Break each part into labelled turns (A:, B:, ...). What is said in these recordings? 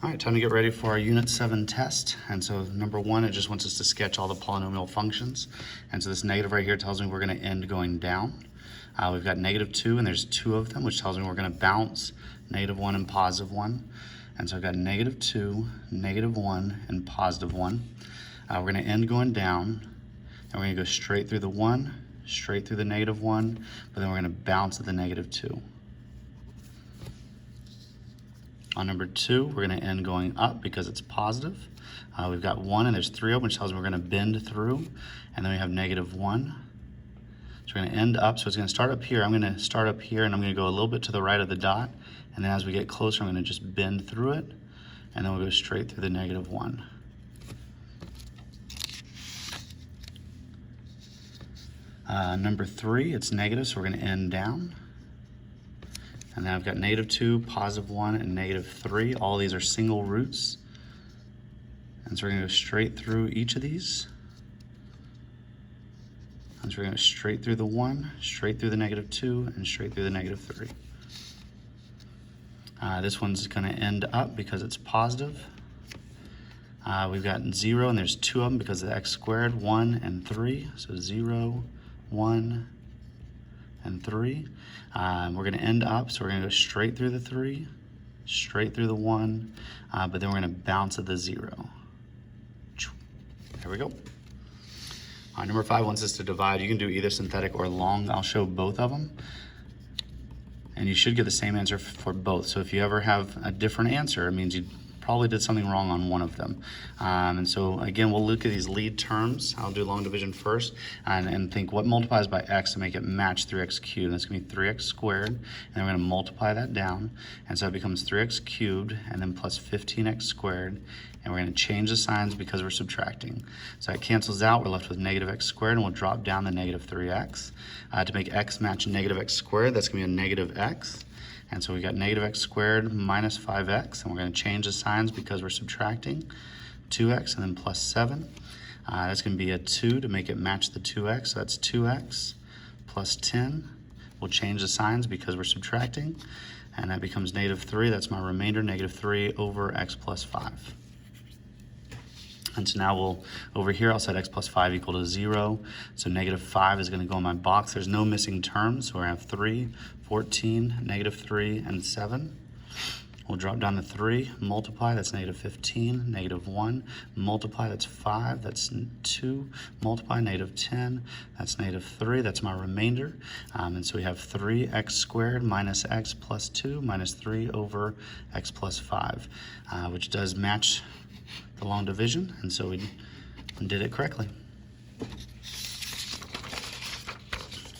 A: All right, time to get ready for our Unit 7 test. And so number one, it just wants us to sketch all the polynomial functions. And so this negative right here tells me we're going to end going down. We've got -2, and there's 2 of them, which tells me we're going to bounce -1 and +1. And so I've got -2, -1, and +1. We're going to end going down, and we're going to go straight through the 1, straight through the -1, but then we're going to bounce at the -2. On number 2, we're going to end going up because it's positive. We've got 1, and there's 3 of them, which tells me we're going to bend through. And then we have -1. So we're going to end up, so it's going to start up here. I'm going to start up here, and I'm going to go a little bit to the right of the dot. And then as we get closer, I'm going to just bend through it. And then we'll go straight through the -1. Number 3, it's negative, so we're going to end down. And then I've got -2, +1, and -3. All these are single roots. And so we're going to go straight through each of these. And so we're going to go straight through the 1, straight through the -2, and straight through the -3. This one's going to end up because it's positive. We've got 0, and there's 2 of them because of the x², 1 and 3. So 0, 1, and 3. We're going to end up, so we're going to go straight through the 3, straight through the 1, but then we're going to bounce at the 0. There we go. Number 5 wants us to divide. You can do either synthetic or long. I'll show both of them. And you should get the same answer for both. So if you ever have a different answer, it means you probably did something wrong on one of them. And so again, we'll look at these lead terms. I'll do long division first and think what multiplies by x to make it match 3x cubed. That's going to be 3x squared, and then we're going to multiply that down. And so it becomes 3x cubed and then plus 15x squared. And we're going to change the signs because we're subtracting. So it cancels out. We're left with -x squared, and we'll drop down the -3x. To make x match -x squared, that's going to be a -x. And so we got -x squared minus 5x, and we're going to change the signs because we're subtracting. 2x and then plus 7. That's going to be a 2 to make it match the 2x, so that's 2x plus 10. We'll change the signs because we're subtracting, and that becomes -3. That's my remainder, -3 over x plus 5. And so now we'll, over here, I'll set x plus 5 equal to 0. So -5 is going to go in my box. There's no missing terms, so we're going to have 3, 14, -3, and 7. We'll drop down to 3, multiply, that's -15, -1, multiply, that's 5, that's 2, multiply, -10, that's -3, that's my remainder. And so we have 3x squared minus x plus 2 minus 3 over x plus 5, which does match the long division, and so we did it correctly.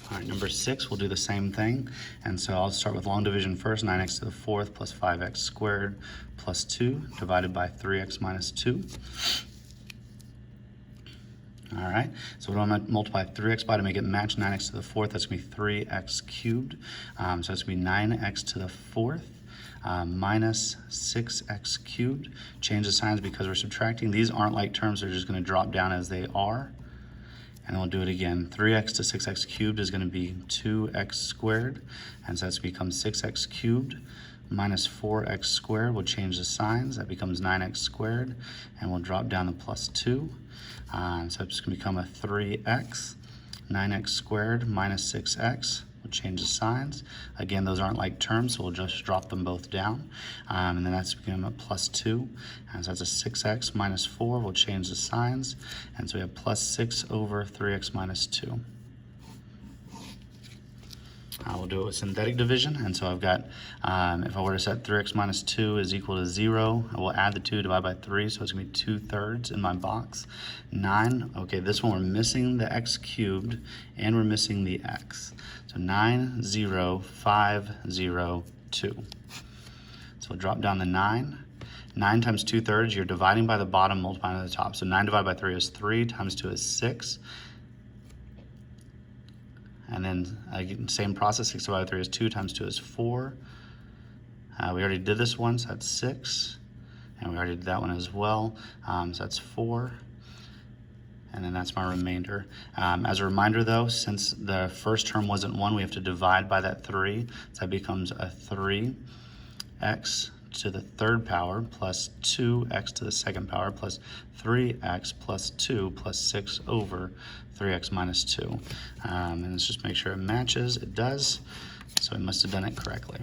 A: All right, number 6, we'll do the same thing. And so I'll start with long division first, 9x to the 4th plus 5x squared plus 2 divided by 3x minus 2. All right, so what do I multiply 3x by to make it match 9x to the 4th? That's going to be 3x cubed. So that's going to be 9x to the 4th. Minus 6x cubed. Change the signs because we're subtracting. These aren't like terms, they're just going to drop down as they are. And we'll do it again. 3x to 6x cubed is going to be 2x squared. And so that's becomes 6x cubed minus 4x squared. We'll change the signs. That becomes 9x squared. And we'll drop down to plus 2. So it's going to become a 3x. 9x squared minus 6x. We'll change the signs. Again, those aren't like terms, so we'll just drop them both down. And then that's become a plus 2. And so that's a 6x minus 4. We'll change the signs. And so we have plus 6 over 3x minus 2. We'll do it with synthetic division. And so I've got, if I were to set 3x minus 2 is equal to 0, I will add the 2, divide by 3, so it's going to be 2/3 in my box. 9, okay, this one we're missing the x cubed, and we're missing the x. So 9, 0, 5, 0, 2. So we'll drop down the 9. 9 times 2/3, you're dividing by the bottom, multiplying by the top. So 9 divided by 3 is 3, times 2 is 6. And then same process, 6 divided by 3 is 2, times 2 is 4. We already did this one, so that's 6. And we already did that one as well, so that's 4. And then that's my remainder. As a reminder though, since the first term wasn't 1, we have to divide by that 3. So that becomes a 3x to the third power plus 2x to the second power plus 3x plus 2 plus 6 over 3x minus 2. And let's just make sure it matches. It does, so we must have done it correctly.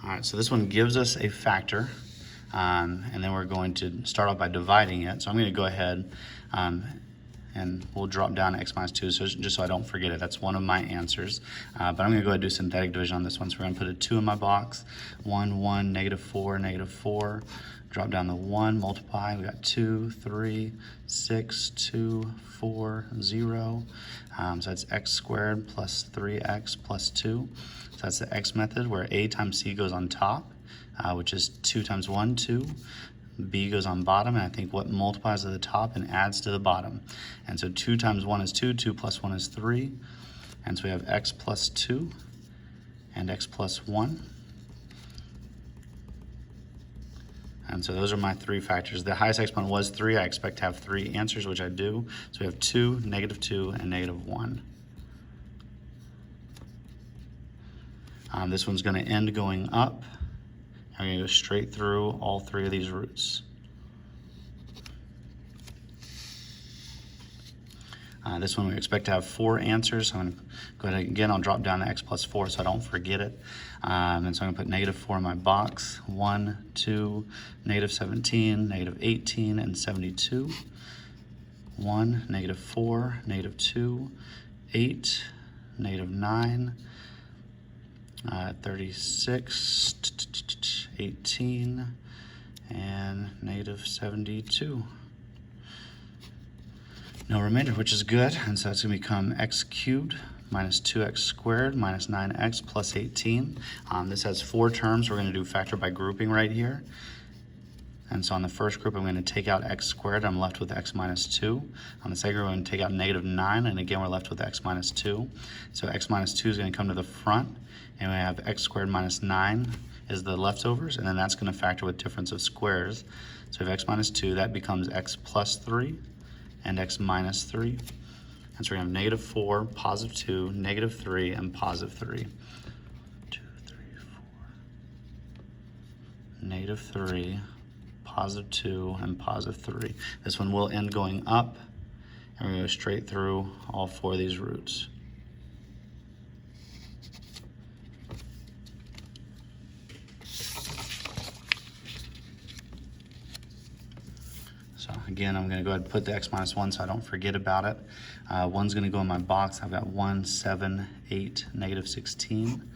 A: All right, so this one gives us a factor, and then we're going to start off by dividing it. So I'm going to go ahead and we'll drop down x minus 2, so just so I don't forget it. That's one of my answers. But I'm going to go ahead and do synthetic division on this one. So we're going to put a 2 in my box. 1, 1, -4, -4. Drop down the 1, multiply. We got 2, 3, 6, 2, 4, 0. So that's x squared plus 3x plus 2. So that's the x method where a times c goes on top, which is 2 times 1, 2. B goes on bottom, and I think what multiplies to the top and adds to the bottom. And so 2 times 1 is 2, 2 plus 1 is 3. And so we have x plus 2 and x plus 1. And so those are my 3 factors. The highest exponent was 3. I expect to have 3 answers, which I do. So we have 2, -2, and -1. This one's going to end going up. I'm going to go straight through all 3 of these roots. This one we expect to have 4 answers. So I'm going to go ahead again. I'll drop down to x plus 4 so I don't forget it. And so I'm going to put -4 in my box. 1, 2, -17, -18, and 72. 1, -4, -2, 8, -9. 36, 18, and -72. No remainder, which is good, and so that's going to become x cubed minus 2x squared minus 9x plus 18. This has 4 terms. We're going to do factor by grouping right here. And so on the first group, I'm going to take out x squared. I'm left with x minus 2. On the second group, I'm going to take out -9, and again, we're left with x minus 2. So x minus 2 is going to come to the front, and we have x squared minus 9 is the leftovers, and then that's going to factor with difference of squares. So we have x minus 2, that becomes x plus 3 and x minus 3. And so we're going to have -4, positive 2, -3, and positive 3. 2, 3, 4. -3, positive 2, and positive 3. This one will end going up, and we're going to go straight through all 4 of these roots. So again, I'm going to go ahead and put the x minus 1 so I don't forget about it. 1's going to go in my box. I've got 1, 7, 8, -16.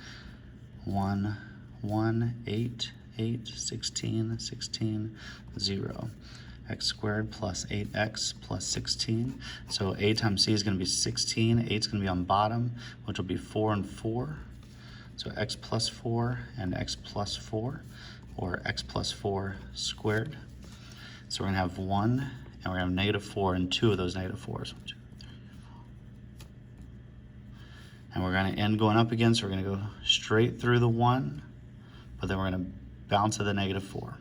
A: 1, 1, 8, 8, 16, 16, 0. X squared plus 8x plus 16. So a times c is going to be 16. 8's going to be on bottom, which will be 4 and 4. So x plus 4 and x plus 4, or x plus 4 squared. So we're going to have 1, and we're going to have -4 and 2 of those -4s. 1, 2, 3, 4. And we're going to end going up again, so we're going to go straight through the 1, but then we're going to bounce to the -4.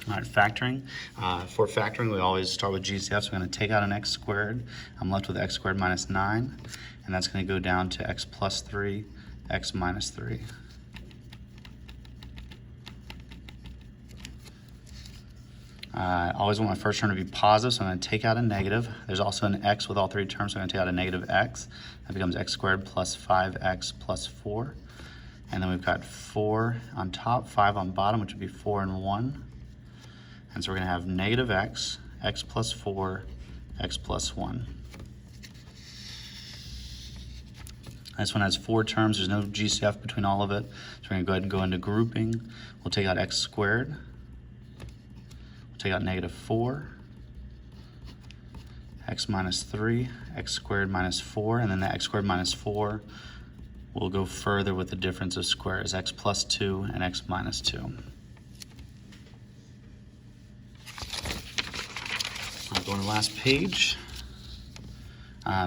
A: All right, factoring. For factoring, we always start with GCF, so we're going to take out an x squared. I'm left with x squared minus 9, and that's going to go down to x plus 3, x minus 3. I always want my first term to be positive, so I'm going to take out a negative. There's also an x with all 3 terms, so I'm going to take out a -x. That becomes x squared plus 5x plus 4. And then we've got 4 on top, 5 on bottom, which would be 4 and 1. And so we're going to have -x, x plus 4, x plus 1. This one has 4 terms. There's no GCF between all of it. So we're going to go ahead and go into grouping. We'll take out x squared. Take out -4, x minus 3, x squared minus 4, and then the x squared minus 4 will go further with the difference of squares, x plus 2 and x minus 2. I'll go on the last page.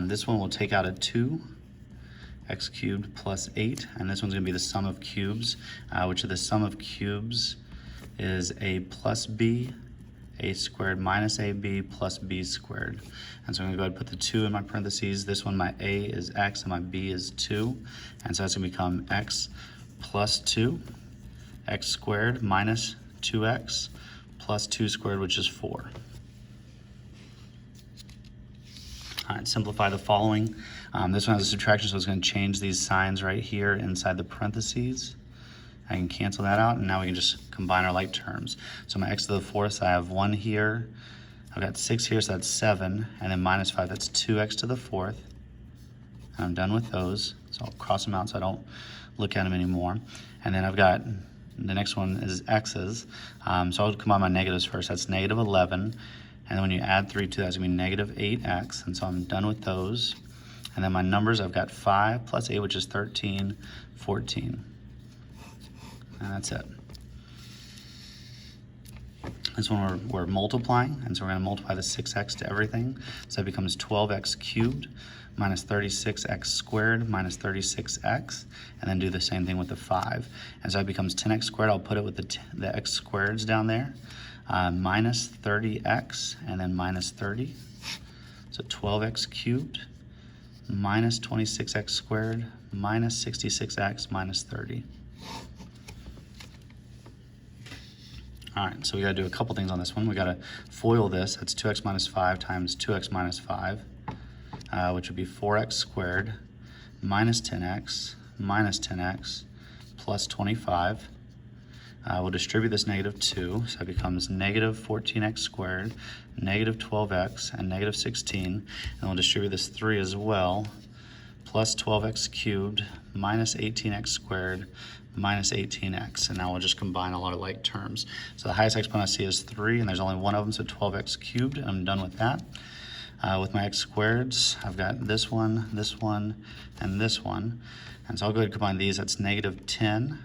A: This one will take out a 2, x cubed plus 8, and this one's going to be the sum of cubes, which of the sum of cubes is a plus b, a squared minus ab plus b squared. And so I'm gonna go ahead and put the 2 in my parentheses. This one, my a is x and my b is 2. And so that's gonna become x plus 2, x squared minus 2x plus 2 squared, which is 4. All right, simplify the following. This one has a subtraction, so it's going to change these signs right here inside the parentheses. I can cancel that out, and now we can just combine our like terms. So my x to the 4th, I have 1 here. I've got 6 here, so that's 7. And then minus 5, that's 2x to the 4th. And I'm done with those. So I'll cross them out so I don't look at them anymore. And then I've got, the next one is x's. So I'll combine my negatives first. That's negative 11. And then when you add 3 to that, it's going to be negative 8x. And so I'm done with those. And then my numbers, I've got 5 plus 8, which is 13, 14. And that's it. This one we're multiplying, and so we're going to multiply the 6x to everything. So that becomes 12x cubed minus 36x squared minus 36x, and then do the same thing with the 5. And so that becomes 10x squared. I'll put it with the x squareds down there. Minus 30x, and then minus 30. So 12x cubed minus 26x squared minus 66x minus 30. All right, so we gotta do a couple things on this one. We gotta FOIL this. That's 2x minus 5 times 2x minus 5, which would be 4x squared minus 10x plus 25. We'll distribute this negative 2, so it becomes negative 14x squared, negative 12x, and negative 16. And we'll distribute this 3 as well, plus 12x cubed, minus 18x squared, minus 18x. And now we'll just combine all our like terms. So the highest exponent I see is 3, and there's only one of them, so 12x cubed, and I'm done with that. With my x squareds, I've got this one, and this one. And so I'll go ahead and combine these. That's negative 10,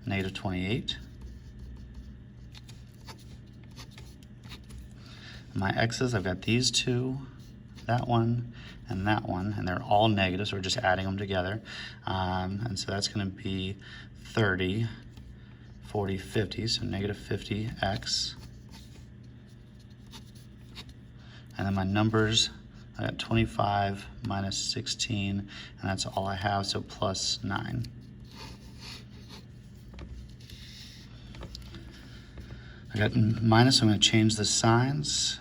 A: negative 28. My x's, I've got these two, that one, and they're all negative, so we're just adding them together. And so that's going to be 30, 40, 50, so negative 50x. And then my numbers, I got 25 minus 16, and that's all I have, so plus 9. I got minus, so I'm going to change the signs.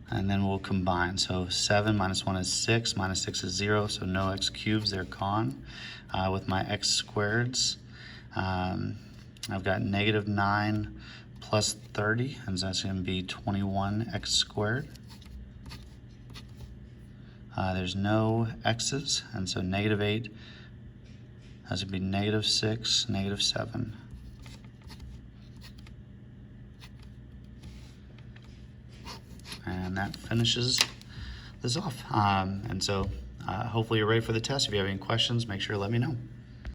A: And then we'll combine. So 7 minus 1 is 6, minus 6 is 0, so no x cubes, they're gone. With my x squareds, I've got negative 9 plus 30, and so that's going to be 21x squared. There's no x's, and so negative 8, that's going to be negative 6, negative 7. And that finishes this off. And so hopefully you're ready for the test. If you have any questions, make sure to let me know.